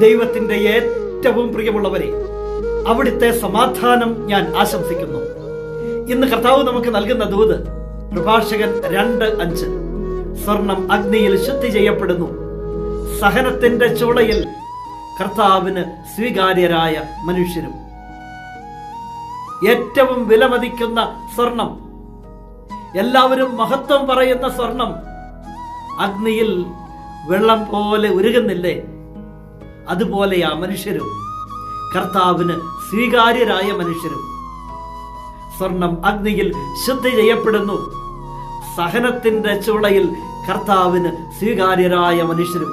ദൈവത്തിന്റെ ഏറ്റവും പ്രിയമുള്ളവരെ, അവിടുത്തെ സമാധാനം ഞാൻ ആശംസിക്കുന്നു. ഇന്ന് കർത്താവ് നമുക്ക് നൽകുന്ന ദൂത് പ്രഭാഷകൻ 2:5. സ്വർണം അഗ്നിയിൽ ശുദ്ധി ചെയ്യപ്പെടുന്നു, സഹനത്തിന്റെ ചൂളയിൽ കർത്താവിന് സ്വീകാര്യരായ മനുഷ്യരും. ഏറ്റവും വിലമതിക്കുന്ന സ്വർണം, എല്ലാവരും മഹത്വം പറയുന്ന സ്വർണം അഗ്നിയിൽ വെള്ളം പോലെ ഉരുകുന്നില്ലേ? അതുപോലെയാ മനുഷ്യരും, കർത്താവിന് സ്വീകാര്യരായ മനുഷ്യരും. സ്വർണം അഗ്നിയിൽ ശുദ്ധി ചെയ്യപ്പെടുന്നു, സഹനത്തിന്റെ ചുളയിൽ കർത്താവിന് സ്വീകാര്യരായ മനുഷ്യരും.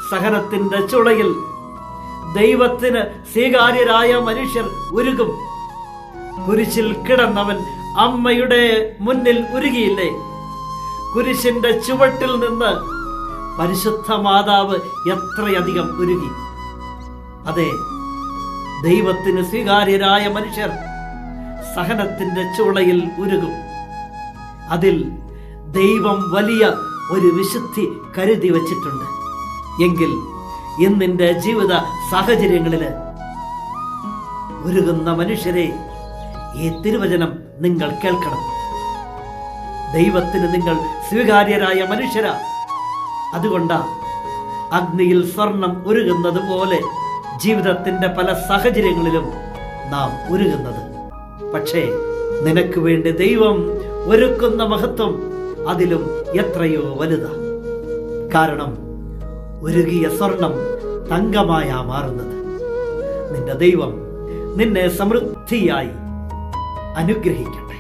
സഹനത്തിന്റെ ചുളയിൽ ദൈവത്തിന് സ്വീകാര്യരായ മനുഷ്യർ ഉരുകും. കുരിശിൽ കിടന്നവൻ അമ്മയുടെ മുന്നിൽ ഉരുകിയില്ലേ? കുരിശിന്റെ ചുവട്ടിൽ നിന്ന് പരിശുദ്ധ മാതാവ് എത്രയധികം ഉരുകി. അതെ, ദൈവത്തിന് സ്വീകാര്യരായ മനുഷ്യർ സഹനത്തിന്റെ ചുളയിൽ ഉരുകും. അതിൽ ദൈവം വലിയ ഒരു വിശുദ്ധി കരുതി വച്ചിട്ടുണ്ട്. എങ്കിൽ ഇന്നിന്റെ ജീവിത സാഹചര്യങ്ങളില് ഉരുകുന്ന മനുഷ്യരെ, ഈ തിരുവചനം നിങ്ങൾ കേൾക്കണം. ദൈവത്തിന് നിങ്ങൾ സ്വീകാര്യരായ മനുഷ്യരാ. അതുകൊണ്ടാ അഗ്നിയിൽ സ്വർണം ഉരുകുന്നത് പോലെ ജീവിതത്തിന്റെ പല സാഹചര്യങ്ങളിലും നാം ഉരുകുന്നത്. പക്ഷേ നിനക്ക് വേണ്ടി ദൈവം ഒരുക്കുന്ന മഹത്വം അതിലും എത്രയോ വലുതാ. കാരണം ഉരുകിയ സ്വർണം തങ്കമായാ മാറുന്നത്. നിന്റെ ദൈവം നിന്നെ സമൃദ്ധിയായി അനുഗ്രഹിക്കട്ടെ.